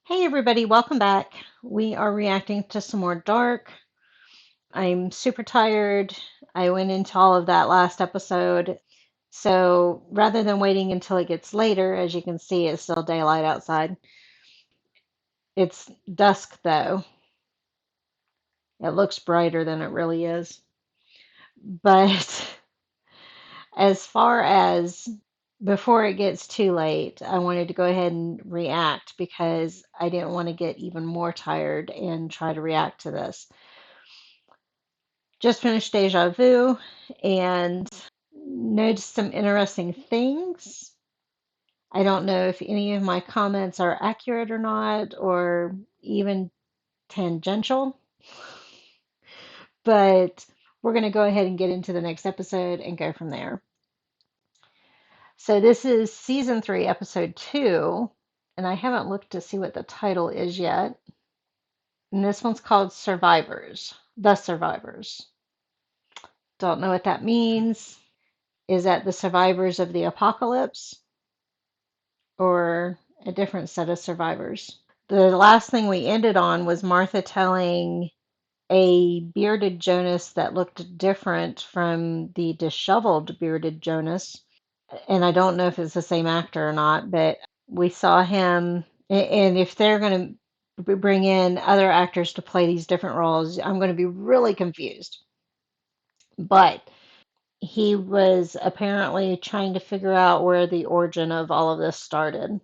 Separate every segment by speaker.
Speaker 1: Hey everybody, welcome back. We are reacting to some more Dark. I'm super tired. I went into all of that last episode. So rather than waiting until it gets later, as you can see, it's still daylight outside. It's dusk though. It looks brighter than it really is. But as far as before it gets too late, I wanted to go ahead and react because I didn't want to get even more tired and try to react to this. Just finished Deja Vu and noticed some interesting things. I don't know if any of my comments are accurate or not, or even tangential, but we're going to go ahead and get into the next episode and go from there. So, this is season 3, episode 2, and I haven't looked to see what the title is yet. And this one's called Survivors, The Survivors. Don't know what that means. Is that the survivors of the apocalypse or a different set of survivors? The last thing we ended on was Martha telling a bearded Jonas that looked different from the disheveled bearded Jonas. And I don't know if it's the same actor or not, but we saw him. And if they're going to bring in other actors to play these different roles, I'm going to be really confused. But he was apparently trying to figure out where the origin of all of this started.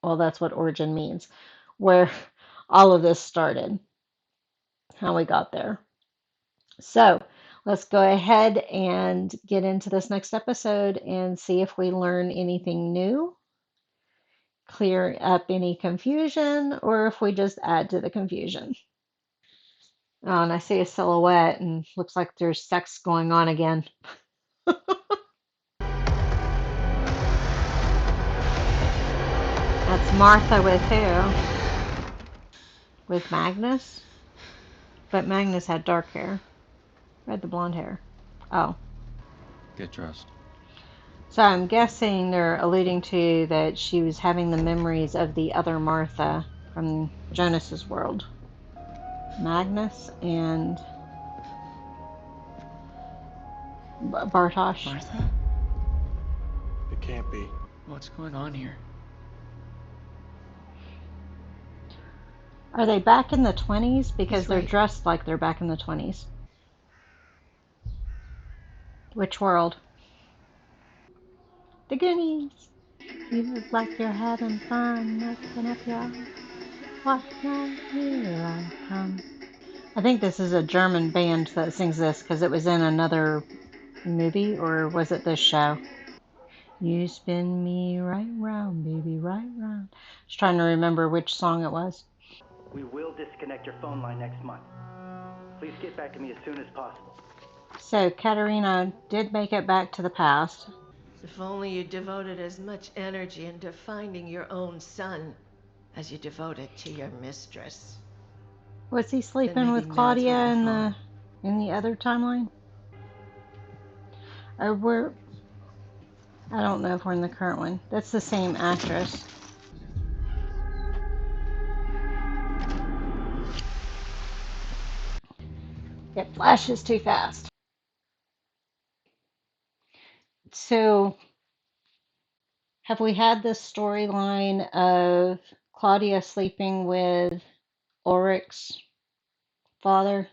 Speaker 1: Well, that's what origin means, where all of this started, how we got there. So let's go ahead and get into this next episode and see if we learn anything new, clear up any confusion, or if we just add to the confusion. Oh, and I see a silhouette and looks like there's sex going on again. That's Martha with who? With Magnus? But Magnus had dark hair. Who had the blonde hair? Oh.
Speaker 2: Get dressed.
Speaker 1: So I'm guessing they're alluding to that she was having the memories of the other Martha from Jonas's world. Magnus and Bartosz.
Speaker 3: Martha?
Speaker 4: It can't be.
Speaker 3: What's going on here?
Speaker 1: Are they back in the 20s? Because
Speaker 3: He's
Speaker 1: they're
Speaker 3: right.
Speaker 1: dressed like they're back in the 20s. Which world? The Goonies. You look like you're having fun, messing up your what now? Here I come. I think this is a German band that sings this because it was in another movie, or was it this show? You spin me right round, baby, right round. I was trying to remember which song it was.
Speaker 5: We will disconnect your phone line next month. Please get back to me as soon as possible.
Speaker 1: So Katerina did make it back to the past.
Speaker 6: If only you devoted as much energy into finding your own son as you devoted to your mistress.
Speaker 1: Was he sleeping
Speaker 6: maybe
Speaker 1: with
Speaker 6: that's
Speaker 1: Claudia
Speaker 6: what I
Speaker 1: in
Speaker 6: thought.
Speaker 1: the other timeline? Or we're I don't know if we're in the current one. That's the same actress. It flashes too fast. So have we had this storyline of Claudia sleeping with Ulrich's father?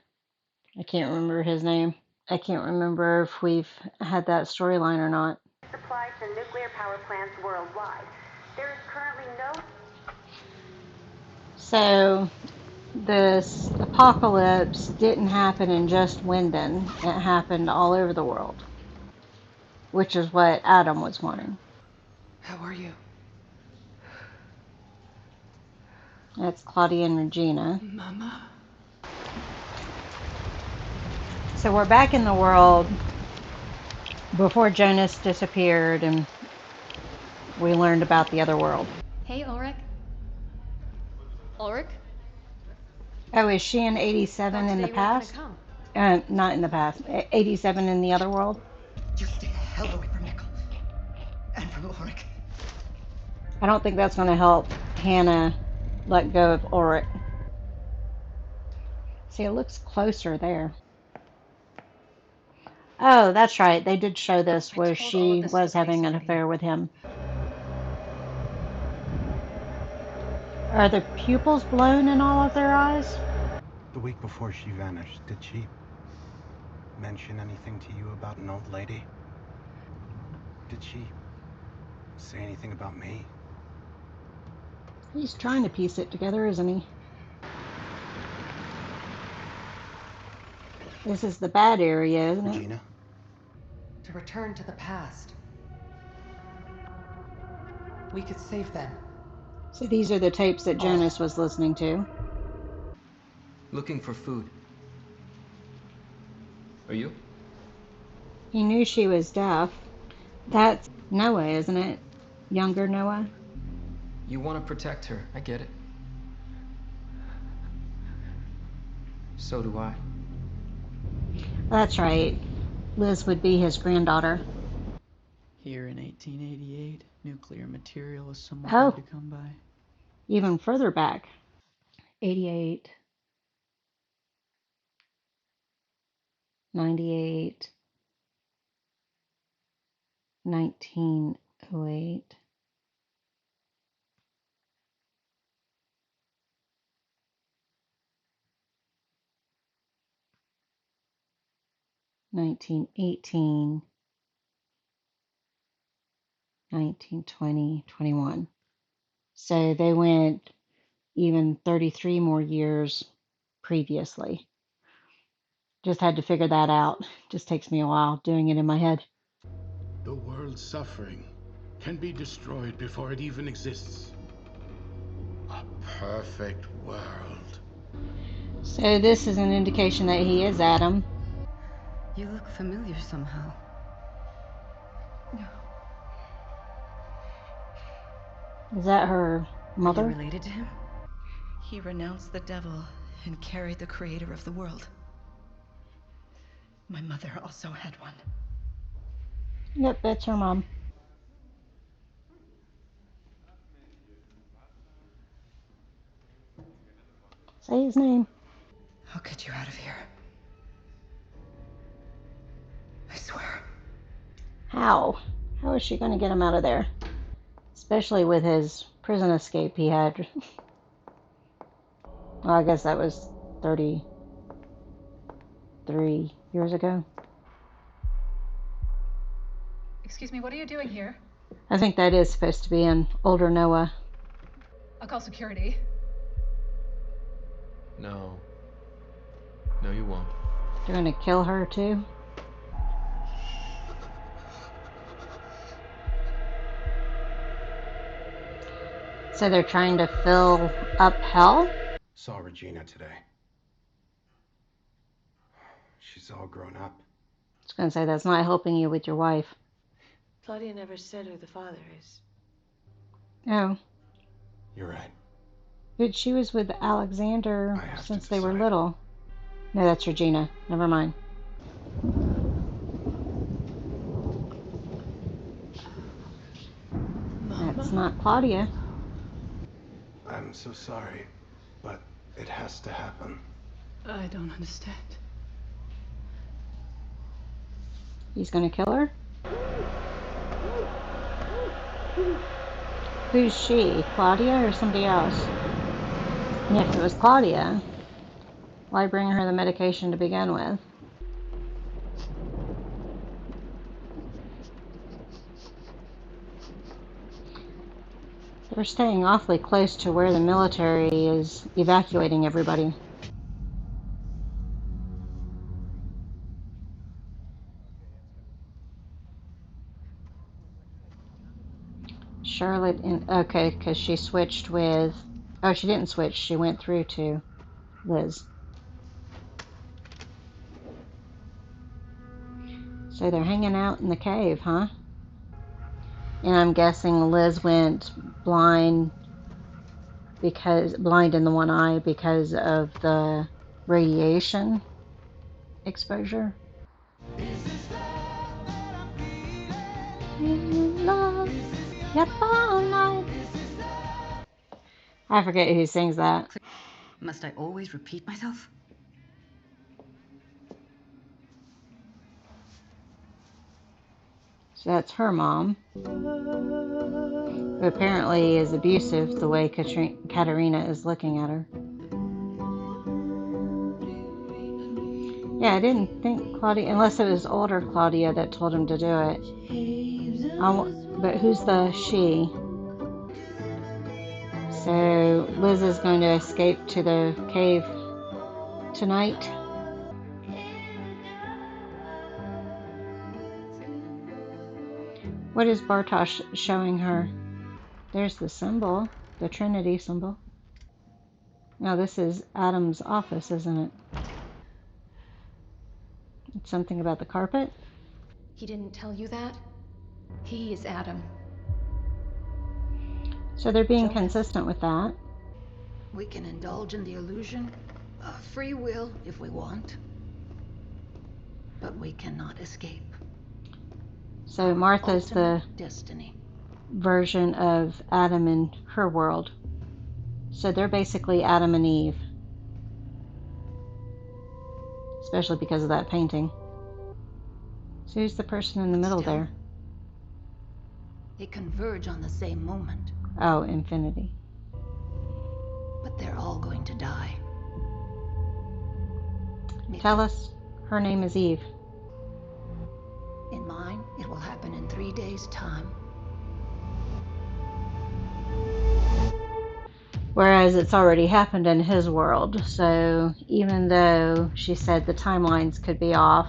Speaker 1: I can't remember his name. I can't remember if we've had that storyline or not.
Speaker 7: Supply to nuclear power plants worldwide. There is currently no.
Speaker 1: So this apocalypse didn't happen in just Wyndon. It happened all over the world, which is what Adam was wanting.
Speaker 3: How are you?
Speaker 1: That's Claudia and Regina.
Speaker 3: Mama?
Speaker 1: So we're back in the world before Jonas disappeared and we learned about the other world.
Speaker 8: Hey, Ulrich. Ulrich?
Speaker 1: Oh, is she in 87 in the past? Not in the past. 87 in the other world?
Speaker 9: You stay the hell away from Nickel. And from Ulrich.
Speaker 1: I don't think that's going to help Hannah let go of Ulrich. See, it looks closer there. Oh, that's right. They did show this
Speaker 9: I
Speaker 1: where
Speaker 9: told all of
Speaker 1: she
Speaker 9: this to the
Speaker 1: was
Speaker 9: police
Speaker 1: having an
Speaker 9: already.
Speaker 1: affair with him. Are the pupils blown in all of their eyes?
Speaker 8: The week before she vanished, did she mention anything to you about an old lady? Did she say anything about me?
Speaker 1: He's trying to piece it together, isn't he? This is the bad area, isn't it?
Speaker 8: Regina?
Speaker 9: To return to the past. We could save them.
Speaker 1: So these are the tapes that Jonas was listening to.
Speaker 3: Looking for food. Are you?
Speaker 1: He knew she was deaf. That's Noah, isn't it? Younger Noah?
Speaker 3: You want to protect her. I get it. So do I.
Speaker 1: That's right. Liz would be his granddaughter.
Speaker 10: Here in 1888, nuclear material is somewhat hard
Speaker 1: Oh,
Speaker 10: to come by.
Speaker 1: even further back. 88, 98, 1908. 1918, 1920, 21. So they went even 33 more years previously. Just had to figure that out. Just takes me a while doing it in my head.
Speaker 4: The world's suffering can be destroyed before it even exists. A perfect world.
Speaker 1: So this is an indication that he is Adam.
Speaker 9: You look familiar somehow.
Speaker 1: Is that her
Speaker 9: Are you
Speaker 1: mother?
Speaker 9: related to him?
Speaker 10: He renounced the devil and carried the creator of the world. My mother also had one.
Speaker 1: Yep, that's her mom. Say his name.
Speaker 9: I'll get you out of here. I swear.
Speaker 1: How? How is she going to get him out of there? Especially with his prison escape he had. Well, I guess that was 33 years ago.
Speaker 11: Excuse me, what are you doing here?
Speaker 1: I think that is supposed to be an older Noah.
Speaker 11: I'll call security.
Speaker 2: No. No, you won't.
Speaker 1: They're going to kill her too. So they're trying to fill up hell?
Speaker 8: Saw Regina today. She's all grown up.
Speaker 1: I was going to say that's not helping you with your wife.
Speaker 6: Claudia never said who the father is.
Speaker 1: Oh,
Speaker 8: You're right.
Speaker 1: but she was with Alexander
Speaker 8: I have to
Speaker 1: since they were
Speaker 8: decide.
Speaker 1: little. No, that's Regina. Never mind. That's not Claudia.
Speaker 8: I'm so sorry, but it has to happen.
Speaker 10: I don't understand.
Speaker 1: He's going to kill her? Who's she? Claudia or somebody else? Yeah, if it was Claudia, why bring her the medication to begin with? They're staying awfully close to where the military is evacuating everybody. Charlotte and okay, because she switched with. Oh, she didn't switch. She went through to Liz. So they're hanging out in the cave, huh? And I'm guessing Liz went blind blind in the one eye because of the radiation exposure. In love, yep, all night. I forget who sings that.
Speaker 9: Must I always repeat myself?
Speaker 1: So that's her mom, who apparently is abusive the way Katerina is looking at her. Yeah, I didn't think Claudia, unless it was older Claudia that told him to do it. But who's the she? So Liz is going to escape to the cave tonight. What is Bartosz showing her? There's the symbol, the Trinity symbol. Now this is Adam's office, isn't it? It's something about the carpet.
Speaker 6: He didn't tell you that? He is Adam.
Speaker 1: So they're being
Speaker 6: Jonas.
Speaker 1: consistent with that.
Speaker 9: We can indulge in the illusion of free will if we want, but we cannot escape.
Speaker 1: So Martha's the
Speaker 9: destiny
Speaker 1: version of Adam in her world. So they're basically Adam and Eve, especially because of that painting. So who's the person in the middle there?
Speaker 9: They converge on the same moment.
Speaker 1: Oh, infinity.
Speaker 9: But they're all going to die.
Speaker 1: Tell us. Her name is Eve.
Speaker 9: In mine, it will happen in 3 days' time.
Speaker 1: Whereas it's already happened in his world. So even though she said the timelines could be off,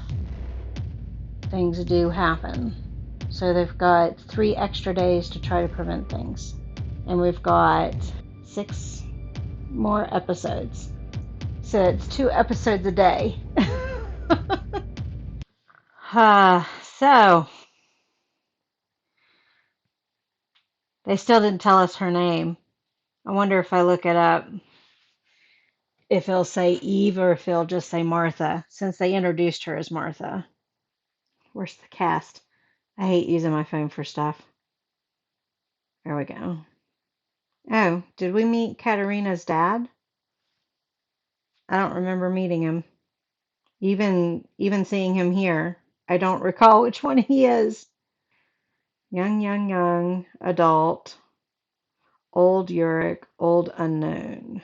Speaker 1: things do happen. So they've got 3 extra days to try to prevent things. And we've got 6 more episodes. So it's 2 episodes a day. So they still didn't tell us her name. I wonder if I look it up, if it'll say Eve or if it'll just say Martha, since they introduced her as Martha. Where's the cast? I hate using my phone for stuff. There we go. Oh, did we meet Katerina's dad? I don't remember meeting him. Even seeing him here, I don't recall which one he is. Young, adult, old Uric, old unknown,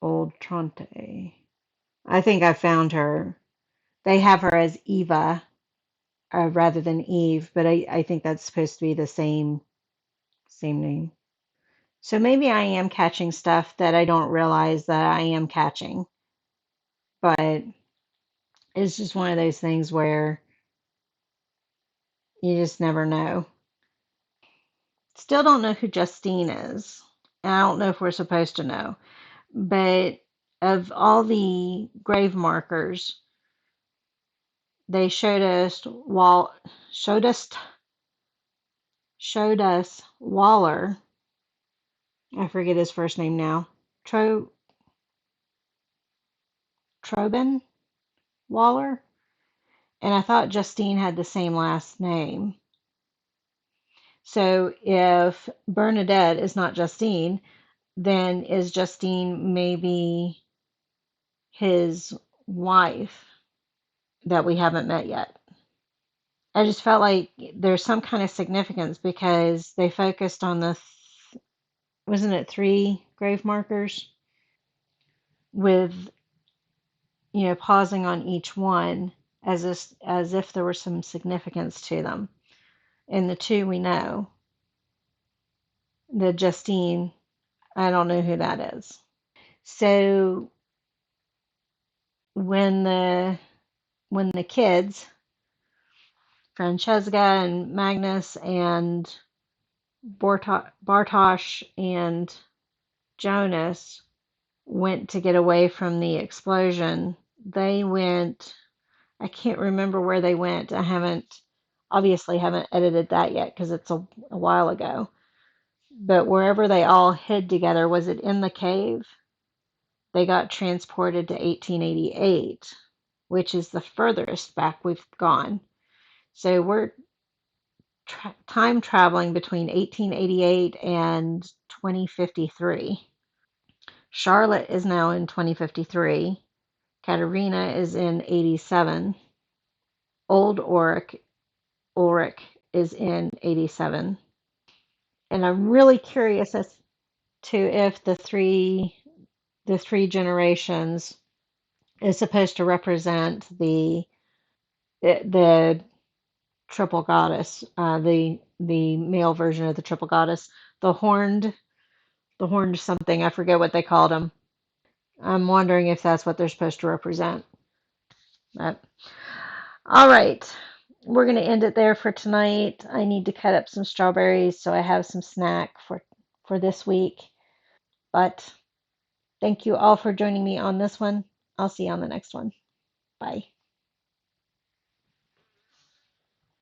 Speaker 1: old Tronte. I think I found her. They have her as Eva rather than Eve, but I think that's supposed to be the same name. So maybe I am catching stuff that I don't realize that I am catching, but it's just one of those things where you just never know. Still don't know who Justine is. I don't know if we're supposed to know, but of all the grave markers, they showed us Waller. I forget his first name now. Trobin Waller, and I thought Justine had the same last name. So if Bernadette is not Justine, then is Justine maybe his wife that we haven't met yet? I just felt like there's some kind of significance because they focused on wasn't it 3 grave markers with, pausing on each one as if there was some significance to them. And the 2 we know, the Justine, I don't know who that is. So when the kids, Francesca and Magnus and Bartosz and Jonas went to get away from the explosion, they went, I can't remember where they went. I obviously haven't edited that yet because it's a while ago. But wherever they all hid together, was it in the cave? They got transported to 1888, which is the furthest back we've gone. So time traveling between 1888 and 2053. Charlotte is now in 2053. Katerina is in 87. Old Ulrich is in 87. And I'm really curious as to if the three generations is supposed to represent the triple goddess, the male version of the triple goddess, the horned something. I forget what they called them. I'm wondering if that's what they're supposed to represent. But all right, we're gonna end it there for tonight. I need to cut up some strawberries so I have some snack for this week. But thank you all for joining me on this one. I'll see you on the next one. Bye.